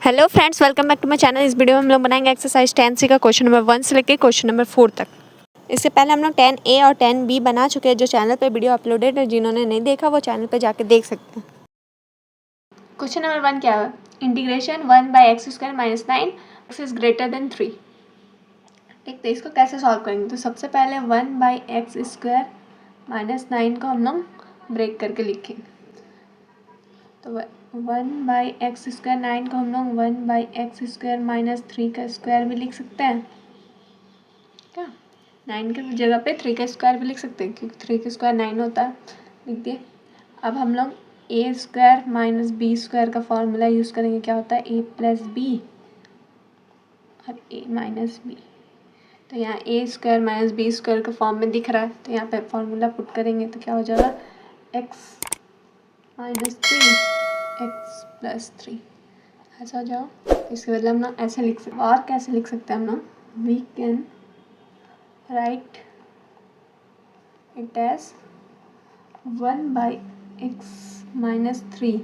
Hello friends, welcome back to my channel. इस video में हम लोग बनाएंगे एक्सरसाइज 10C का क्वेश्चन नंबर 1 से लेकर क्वेश्चन नंबर 4 तक। इससे पहले हम लोग 10A और 10B बना चुके हैं, जो चैनल पे वीडियो अपलोडेड है। जिन्होंने नहीं देखा वो चैनल पे जाके देख सकते हैं। क्वेश्चन नंबर 1 क्या है? Integration 1/x² - 9 x is greater than 3। ठीक, तो इसको कैसे सॉल्व करेंगे? तो सबसे पहले 1/x² - 9 को हम लोग ब्रेक करके लिखेंगे। तो 1/x², 9 को हम लोग 1/x² - 3 का स्क्वायर भी लिख सकते हैं क्या? 9 के जगह पे 3 का स्क्वायर भी लिख सकते हैं, क्योंकि 3 का स्क्वायर 9 होता है। लिख दिए। अब हम लोग a² - b² का फॉर्मूला यूज़ करेंगे। क्या होता है? a + b और a - b। तो यहाँ a² - b² का फॉर्म में दिख रहा है, तो यहाँ पे फॉर्मूला पुट करेंगे तो क्या हो जाएगा? x - 3 x + 3 ऐसा हो जाओ। इसके बदले हम लोग ऐसे लिख सकते। और कैसे लिख सकते हैं हम लोग? We can write it as 1/x - 3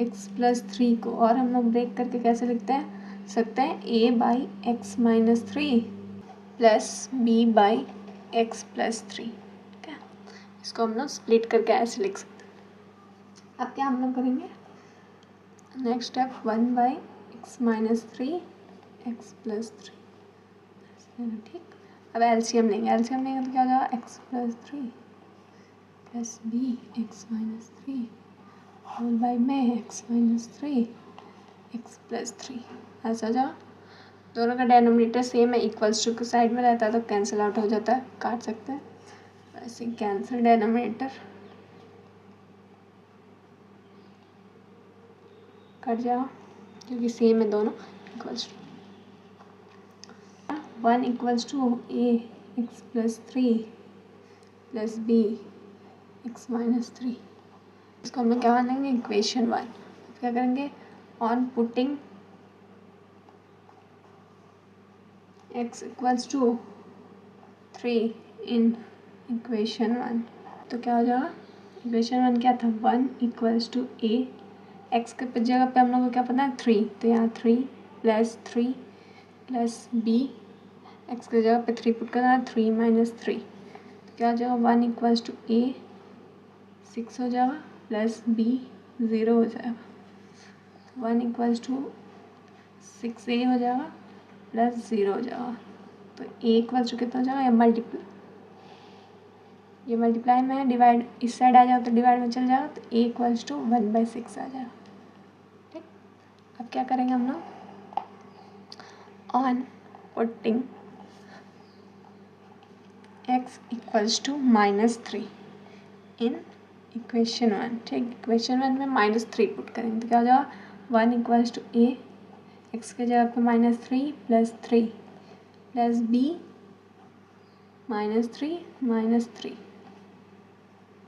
x + 3 को और हम लोग ब्रेक करके कैसे लिखते हैं सकते हैं? a/x - 3 plus b/x + 3। ठीक है, इसको हम लोग स्प्लिट करके ऐसे लिख सकते हैं। अब क्या हम लोग करेंगे? Next step 1/x - 3 x + 3। ठीक, अब एलसीएम लेंगे तो क्या हो जाएगा? x + 3 plus bx - 3 whole by में x - 3 x + 3 ऐसा हो जाएगा। दोनों का डेनोमिनेटर सेम है, इक्वल्स टू के साइड में रहता है, तो कैंसिल आउट हो जाता है, काट सकते हैं। ऐसे कैंसिल डेनोमिनेटर कट जाओ, क्योंकि सेम है दोनों, equals to 1 = a x + 3 plus b x - 3। इसको हम लोग क्या मानेंगे? इक्वेशन 1। क्या करेंगे? On putting x = 3 in equation 1, तो क्या हो जाएगा? इक्वेशन 1 क्या था? 1 = a, x के जगह पे हम लोग को क्या पता है? 3, तो यहाँ 3 + 3 प्लस b, x की जगह पे 3 पुट करना है, 3 - 3, तो क्या हो जाएगा? 1 = a 6 हो जाएगा प्लस b 0 हो जाएगा। 1 = 6a हो जाएगा प्लस 0 हो जाएगा। तो a = कितना हो जाएगा? ये मल्टीप्लाई में है, डिवाइड इस साइड आ जाओ तो डिवाइड में चल जाएगा, तो a = 1/6 आ जाएगा। ठीक, अब क्या करेंगे हम लोग? On putting x = -3 in equation 1। ठीक, इक्वेशन 1 में -3 पुट करेंगे तो क्या हो जाएगा? 1 = a, x के जगह पे -3 प्लस 3 प्लस b -3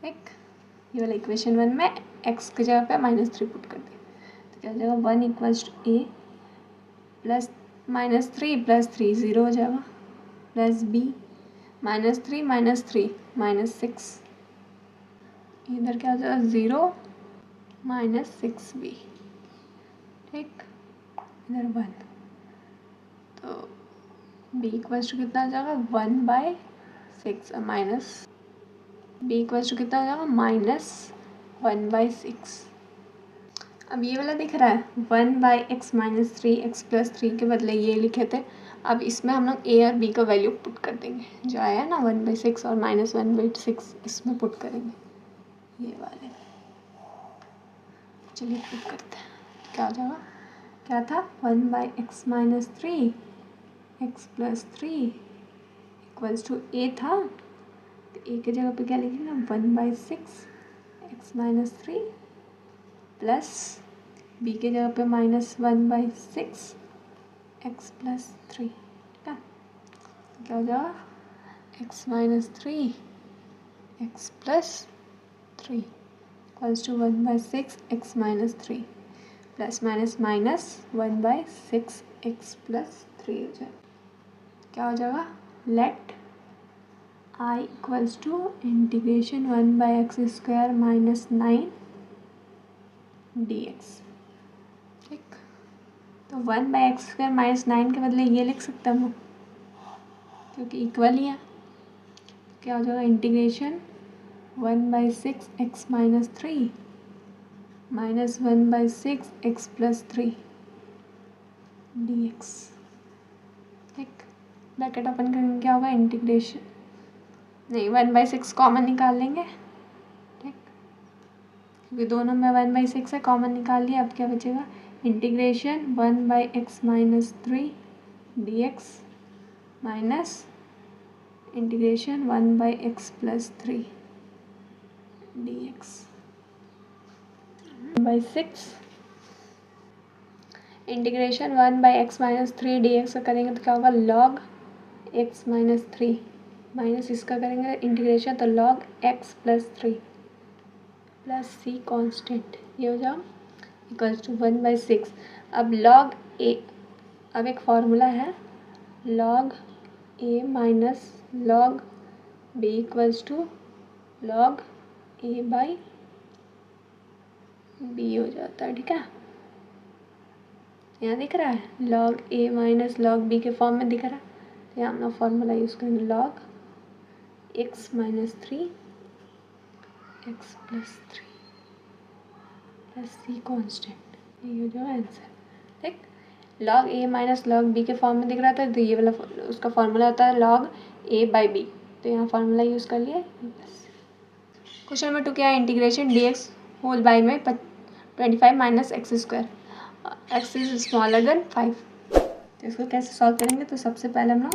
ठीक, ये वाला इक्वेशन 1 में x के जगह पे -3 पुट कर दिया, तो क्या हो जाएगा? 1 = a प्लस -3 प्लस 3 0 हो जाएगा, प्लस b -3 - 3 -6, इधर क्या हो जाएगा? 0 -6b। ठीक, इधर 1, तो b = कितना हो जाएगा? 1/6 माइनस b = कितना हो जाएगा? -1/6। अब ये वाला दिख रहा है 1/x - 3 x + 3 के बदले ये लिखे थे। अब इसमें हम लोग a और b का वैल्यू पुट कर देंगे, जो आया ना 1/6 और -1/6, इसमें पुट करेंगे ये वाले। चलिए पुट करते हैं, क्या हो जाएगा? क्या था? 1/x - 3 x + 3 = a था, तो a की जगह पे क्या लिखेंगे? 1/6 x - 3 प्लस b की जगह पे -1/6 x + 3। ठीक है, तो क्या हो जाएगा? x - 3 x + 3 = 1/6 x - 3 plus minus minus 1/6 x + 3 हो जाएगा। क्या हो जाएगा? Let I = integration 1/x² - 9 dx। ठीक, तो 1/x² -9 के बदले ये लिख सकते हैं हम लोग, क्योंकि इक्वल ही है। क्या हो जाएगा, integration 1/6x - 3 minus 1/6x+3 dx। ठीक, ब्रैकेट ओपन करेंगे, क्या होगा, इंटीग्रेशन, नहीं 1/6 कॉमन निकाल लेंगे। ठीक, क्योंकि दोनों में 1/6 है, कॉमन निकाल लिया। अब क्या बचेगा, integration 1/x - 3 dx minus integration 1/x+3 dx 1/6 integration 1/x - 3 dx का करेंगे तो क्या होगा, log x - 3 माइनस इसका करेंगे इंटीग्रेशन तो log x+3 plus c constant, ये हो जाओ इक्वल्स टू 1/6। अब log a, अब एक फॉर्मूला है log a minus log b equals to log a/b हो जाता है। ठीक है, यहाँ दिख रहा है log a minus log b के फॉर्म में दिख रहा है। तो यहाँ हम लोग फॉर्मूला यूज़ करेंगे log x - 3 x+3 plus c constant, ये हो जाएगा आंसर। ठीक, log a minus log b के फॉर्म में दिख रहा था, तो ये वाला उसका फॉर्मूला होता है log a/b, तो यहाँ फॉर्मूला यूज़ कर लिए। क्वेश्चन नंबर 2 क्या है, इंटीग्रेशन dx होल बाय में 25 minus x², x is smaller than 5। तो इसको कैसे सॉल्व करेंगे, तो सबसे पहले हम लोग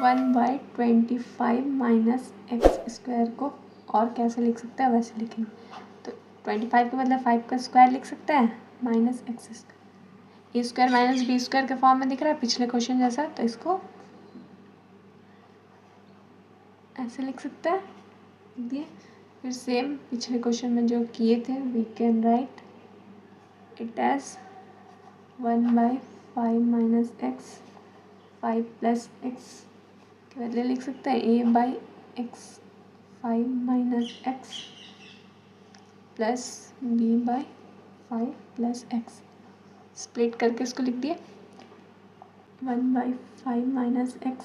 1/25 माइनस x² को और कैसे लिख सकते हैं वैसे लिखेंगे। तो 25 के बदले 5 का स्क्वायर लिख सकते हैं minus x², a² minus b² के फॉर्म में दिख रहा है पिछले क्वेश्चन जैसा, तो इसको ऐसे लिख सकते हैं। दिए, फिर सेम पिछले क्वेश्चन में जो किए थे, we can write it as 1/5 minus x 5 plus x के बदले लिख सकते हैं a/x 5 minus x plus b/5 plus x। Split करके इसको लिख दिए 1/5 minus x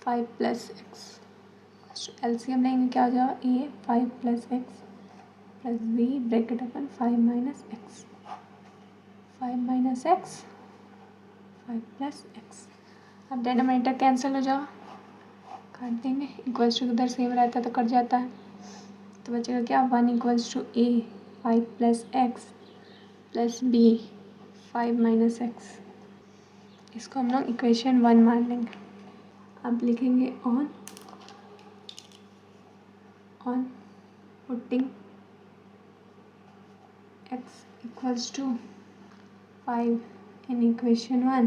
5 plus x। LCM लेंगे, क्या हो जाएगा, a 5 plus x plus b bracket open 5 minus x 5 minus x 5 plus x। अब डिनोमिनेटर कैंसिल हो जाओ, काट देंगे, इक्वल्स टू उधर सेम रहता है तो कट जाता है, तो बचेगा क्या, 1 equals to a 5 plus x plus b 5 minus x। इसको हम लोग इक्वेशन 1 मान लेंगे। अब लिखेंगे on putting x equals to 5 in equation 1,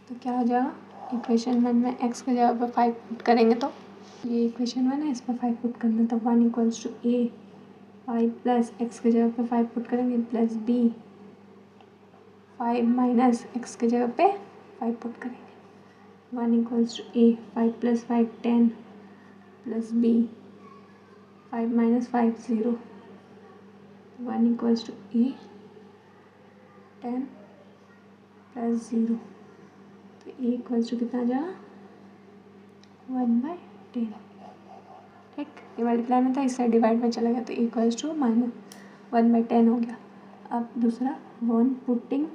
तो क्या हो जाएगा, इक्वेशन 1 में x की जगह पर 5 पुट करेंगे, तो ये इक्वेशन 1 है, इस पर 5 पुट करना, तो 1 equals to a 5 plus x की जगह पे 5 पुट करेंगे प्लस b 5 माइनस x की जगह पे 5 पुट करेंगे। 1 equals to a 5 plus 5 10 plus b 5 minus 5 0। 1 equals to a 10 plus 0, तो a इक्वल्स टू कितना आ जाएगा, 1/10। ठीक, ये मल्टीप्लाई में था, इस साइड डिवाइड में चला गया, तो इक्वल्स टू -1/10 हो गया। अब दूसरा 1 पुटिंग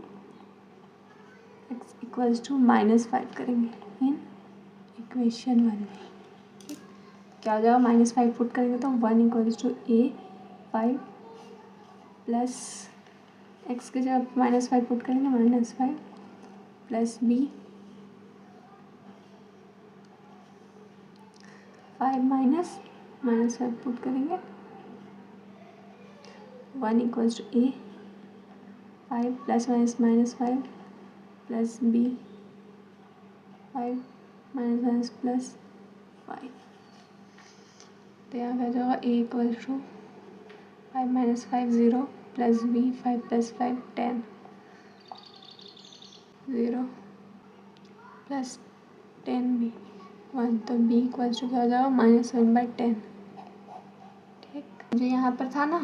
x इक्वल्स टू -5 करेंगे इन इक्वेशन 1 में। ठीक, क्या हो जाएगा, -5 पुट करेंगे तो 1 equals to a 5 plus x की जगह -5 पुट करेंगे -5 प्लस b 5 माइनस -5 पुट करेंगे। 1 equals to a 5 plus -5 plus b 5 minus plus 5, तो यहाँ पे आ जाएगा a equals to 5 minus 5 0 plus b 5 plus 5 10 0 plus 10b 1, तो b इक्वल्स टू क्या हो जाएगा, -1/10। ठीक, जो यहाँ पर था ना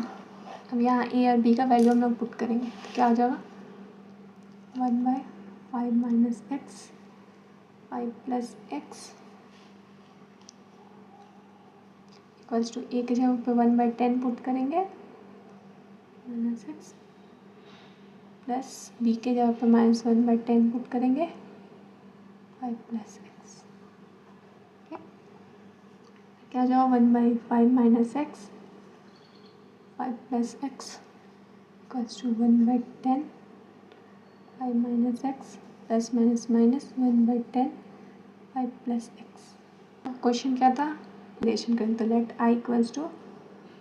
अब यहाँ ए और बी का वैल्यू हम लोग पुट करेंगे तो क्या हो जाएगा 1/5 minus x 5 plus x equals to a के जगह पे 1/10 पुट करेंगे माइनस एक्स प्लस बी के जगह पे -1/10 पुट करेंगे 5 प्लस एक्स। क्या हो जाएगा 1/5 minus x 5 plus x equals to 1/10 5 minus x plus minus minus 1/10 5 plus x. Question क्या था इंटीग्रेशन करें तो let I equals to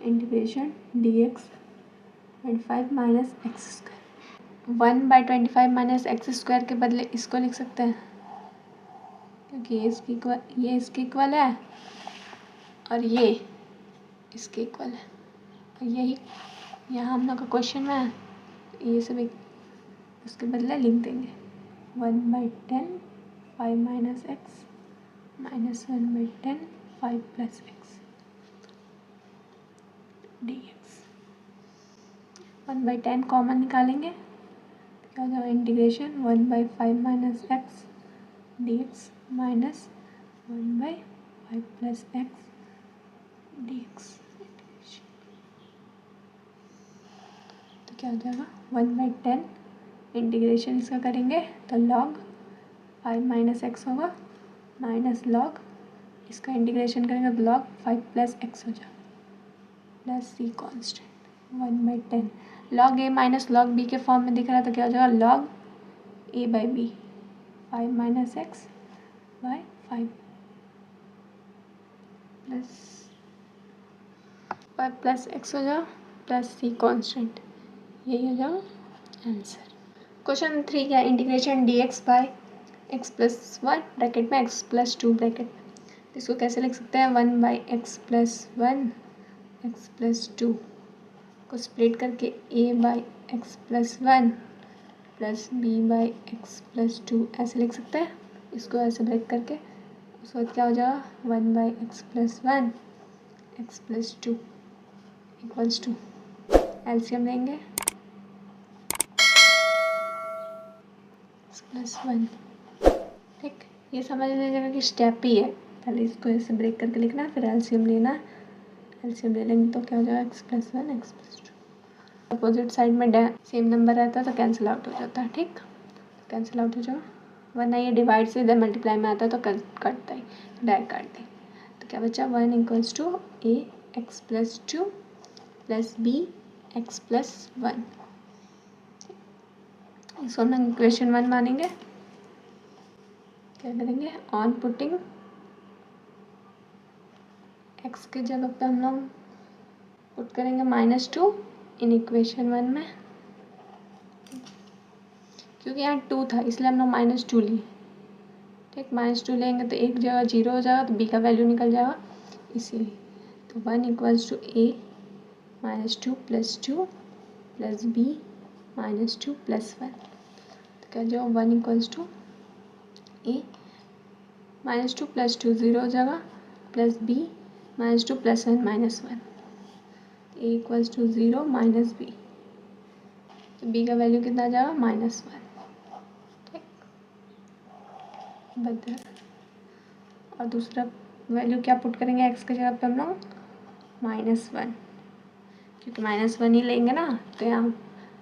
integration d x 25 minus x square 1/25 minus x square के बदले इसको लिख सकते हैं क्योंकि ये इसके इक्वल है और ये इसके इक्वल है और यही यहाँ हम लोग का क्वेश्चन में है ये सब एक उसके बदले लिख देंगे 1/10 5 minus x minus 1/10 5 plus x D x 1/10 common निकालेंगे क्या हो जाएगा integration 1/5 minus x D x minus 1/5 plus x D x. तो क्या हो जाएगा 1/10 इंटीग्रेशन इसका करेंगे तो लॉग 5 माइनस एक्स होगा माइनस लॉग इसका इंटीग्रेशन करेंगे तो लॉग 5 प्लस एक्स हो जाएगा plus c constant 1/10 log a minus log b के फॉर्म में दिख रहा है तो क्या हो जाएगा log a by b 5 minus x by 5 plus x हो जाएगा प्लस सी कॉन्स्टेंट यही हो जाएगा आंसर। क्वेश्चन 3 क्या integration d x by x plus 1 bracket में एक्स प्लस 2 ब्रैकेट तो इसको कैसे लिख सकते हैं 1/x प्लस 1 एक्स प्लस 2 को स्प्लिट करके a by x plus 1 plus b by x plus 2 ऐसे लिख सकते हैं इसको ऐसे ब्रेक करके उसके बाद क्या हो जाएगा 1/x plus 1 x plus 2 equals to LCM लेंगे एक्स प्लस 1 ठीक ये समझ लीजिएगा कि स्टेप ही है पहले इसको ऐसे ब्रेक करके लिखना फिर एलसीएम लेना एलसीएम ले लेंगे तो क्या हो जाएगा x plus 1 x plus 2 opposite side में सेम नंबर रहता है तो कैंसिल आउट हो जाता है ठीक कैंसिल आउट हो जाएगा वरना ये डिवाइड से इधर मल्टीप्लाई में आता है तो कटता ही डायरेक्ट काट दें तो क्या बचा 1 equals to a x plus 2 plus b x plus 1 इसको हम लोग इक्वेशन 1 मानेंगे क्या करेंगे ऑन पुटिंग एक्स के जगह पे हम लोग पुट करेंगे -2 इन इक्वेशन 1 में क्योंकि यहाँ 2 था इसलिए हम लोग -2 लिए ठीक -2 लेंगे तो एक जगह 0 हो जाएगा तो बी का वैल्यू निकल जाएगा इसीलिए तो 1 equals to a -2 plus 2 plus b -2 plus 1 तो क्या जाओ 1 इक्वल्स टू ए -2 प्लस 2 0 हो जाएगा plus b -2 plus 1 -1 a equals to 0 minus b तो बी का वैल्यू कितना आ जाएगा -1 ठीक बदल और दूसरा वैल्यू क्या पुट करेंगे एक्स के जगह पे हम लोग -1 क्योंकि -1 ही लेंगे ना तो यहाँ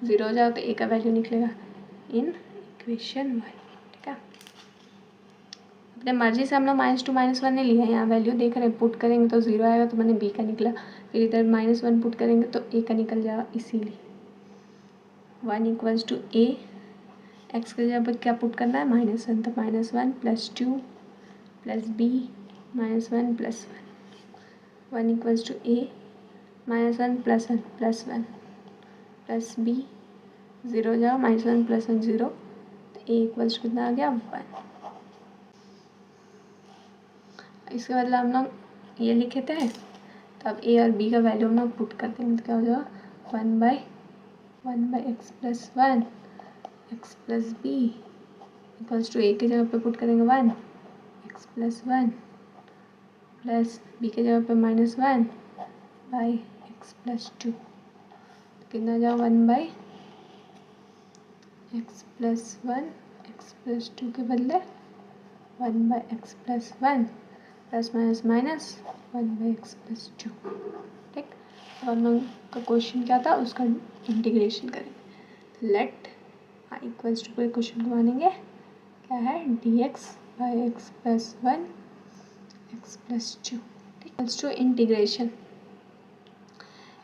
0 हो जाएगा तो ए का वैल्यू निकलेगा इन इक्वेशन 1 ठीक है अपने मर्जी से हम लोग -2 -1 नहीं लिया यहाँ वैल्यू देख रहे हैं पुट करेंगे तो 0 आएगा तो मैंने बी का निकला फिर इधर -1 पुट करेंगे तो ए का निकल जाएगा इसीलिए 1 इक्वल्स टू ए एक्स के जगह पर क्या पुट करना है -1 तो -1 plus 2 plus b -1 plus 1 equals to a -1 plus 1 plus 1 plus b 0 हो जाएगा -1 प्लस 1 0 तो ए इक्वल्स कितना आ गया 1 इसके बदला हम लोग ये लिखे थे तो अब ए और बी का वैल्यू हम लोग पुट कर देंगे तो क्या हो जाएगा 1/x plus 1 x plus b equals to a के जगह पे पुट करेंगे 1 एक्स प्लस 1 प्लस बी के जगह पे -1 बाई एक्स प्लस 2 कितना जाओ 1/(x + 1) x + 2 के बदले 1/(x + 1) प्लस माइनस 1/(x + 2। ठीक, अब हम लोग का क्वेश्चन क्या था, उसका इंटीग्रेशन करेंगे। लेट i = पूरे क्वेश्चन को मानेंगे क्या है, dx/x + 1 x + 2 equals to integration.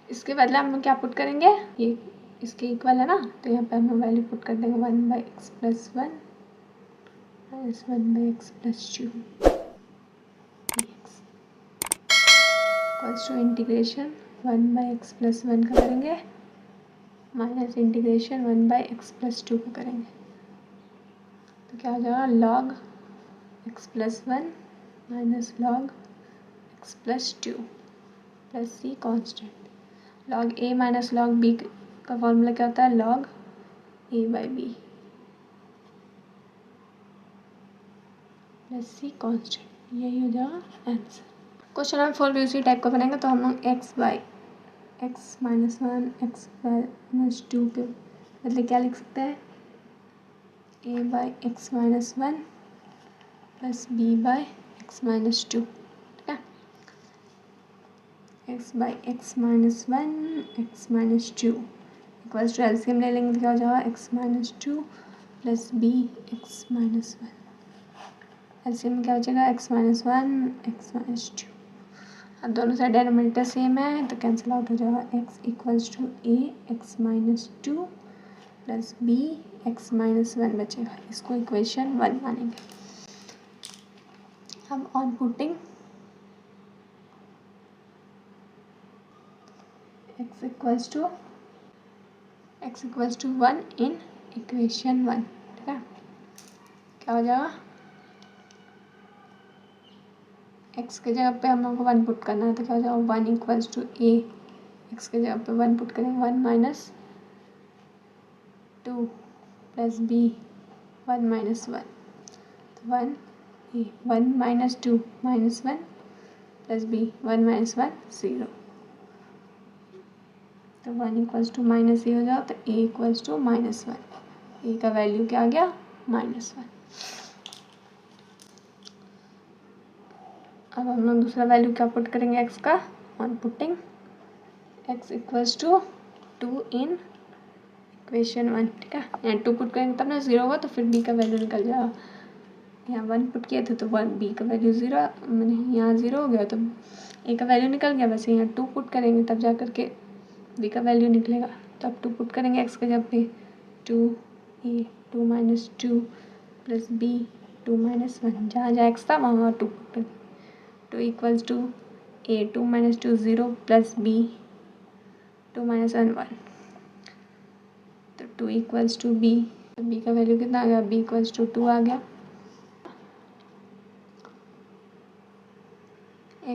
इसके बदले हम लोग क्या पुट करेंगे, ये इसके इक्वल है ना, तो यहाँ पे हम लोग वैल्यू पुट कर देंगे 1/(x + 1 - 1/(x + 2 dx equals to integration 1/(x + 1 का करेंगे माइनस इंटीग्रेशन 1/(x + 2 का करेंगे, तो क्या हो जाएगा log x + 1 minus log x + 2 plus c constant. log a minus log b का फॉर्मूला क्या होता है, log a/b plus c constant. यही हो जाएगा आंसर। क्वेश्चन नंबर 4 भी उसी टाइप का बनेगा, तो हम लोग x/(x - 1 x - 2 के बदले क्या लिख सकते हैं, a/(x - 1 प्लस b/(x - 2। ठीक है, x/(x - 1 x - 2 equals to LCM ले लेंगे तो क्या हो जाएगा x - 2 प्लस b(x - 1) एलसीएम में क्या हो जाएगा x - 1 x - 2। अब दोनों साइड डिनोमिनेटर सेम है तो कैंसिल आउट हो जाएगा, x equals to a x - 2 plus b x - 1 बचेगा। इसको इक्वेशन 1 मानेंगे। अब on putting x equals to 1 in equation 1। ठीक है, क्या हो जाएगा, x के जगह पे हम लोग को 1 पुट करना है, तो क्या हो जाएगा 1 इक्वल्स टू a, x के जगह पे 1 पुट करेंगे 1 - 2 प्लस b 1 - 1 तो 1 a 1 - 2 -1 प्लस b 1 - 1 0, तो 1 इक्वल्स टू माइनस ए हो जाओ, तो a इक्वल्स टू -1। a का वैल्यू क्या आ गया, -1। अब हम लोग दूसरा वैल्यू क्या पुट करेंगे x का, on putting x equals to 2 in equation 1। ठीक है, यहाँ 2 पुट करेंगे तब ना 0 होगा, तो फिर b का वैल्यू निकल जाएगा। यहाँ 1 पुट किए थे तो 1 b का वैल्यू 0, मैंने यहाँ 0 हो गया तो a का वैल्यू निकल गया। वैसे यहाँ 2 पुट करेंगे तब जा करके b का वैल्यू निकलेगा, तो अब 2 पुट करेंगे x के जगह पे 2a 2 - 2 प्लस b 2 - 1, जहाँ जहाँ x था वहाँ 2 पुट करेंगे। 2 equals to a 2 - 2 0 plus b 2 - 1 1, तो 2 इक्वल्स टू b, तो b का वैल्यू कितना आ गया, b इक्वल्स टू 2 आ गया।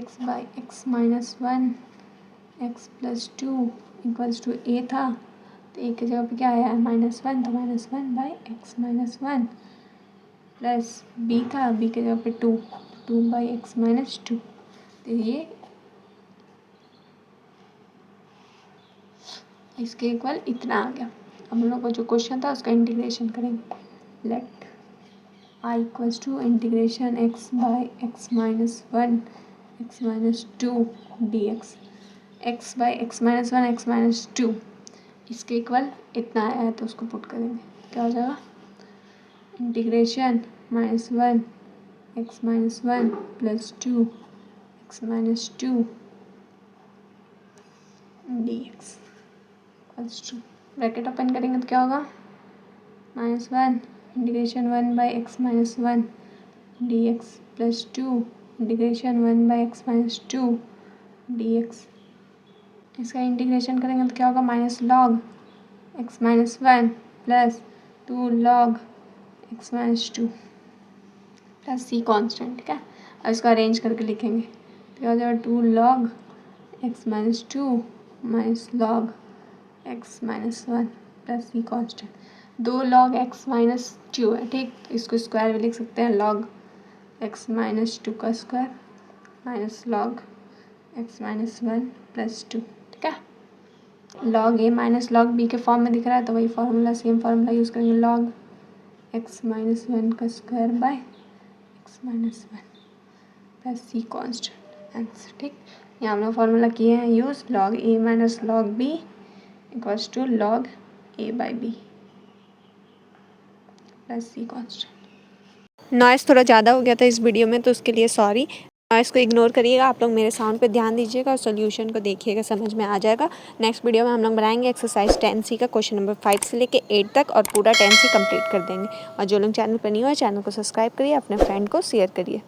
x/(x - 1 x + 2 equals to a था, तो a की जगह पे क्या आया है -1, तो -1/(x - 1 प्लस b था, b की जगह पे 2/(x - 2, तो ये इसके इक्वल इतना आ गया। अब हम लोग को जो क्वेश्चन था उसका इंटीग्रेशन करेंगे। Let i equals to integration x/(x - 1 x - 2 dx x/(x - 1 x - 2 इसके इक्वल इतना आया है, तो उसको पुट करेंगे, क्या हो जाएगा integration -1 x - 1 plus 2 x - 2 dx equals to, bracket open करेंगे तो क्या होगा -1 integration 1/(x - 1 dx plus 2 integration 1/(x - 2 dx। इसका इंटीग्रेशन करेंगे तो क्या होगा -log x - 1 plus 2 log x - 2 plus c constant. ठीक है, अब इसको अरेंज करके लिखेंगे तो क्या हो जाएगा 2 log x - 2 minus log x - 1 plus c constant. 2 log x - 2 है, ठीक, तो इसको स्क्वायर में लिख सकते हैं log x - 2 का square minus log x - 1 plus 2। ठीक है, log a minus log b के फॉर्म में दिख रहा है तो वही फार्मूला, सेम फार्मूला यूज़ करेंगे, लॉग एक्स माइनस वन का square by x minus one plus c constant answer. ठीक, यहाँ हम लोग फार्मूला किए हैं use, log a minus log b equals to log a by b plus c constant. Noise थोड़ा ज़्यादा हो गया था इस वीडियो में तो उसके लिए सॉरी। नॉइस को इग्नोर करिएगा, आप लोग मेरे साउंड पे ध्यान दीजिएगा और सोल्यूशन को देखिएगा, समझ में आ जाएगा। नेक्स्ट वीडियो में हम लोग बनाएंगे एक्सरसाइज 10C का क्वेश्चन नंबर 5 से लेके 8 तक और पूरा 10C कंप्लीट कर देंगे। और जो लोग चैनल पर नहीं हुआ चैनल को सब्सक्राइब करिए, अपने फ्रेंड को शेयर करिए।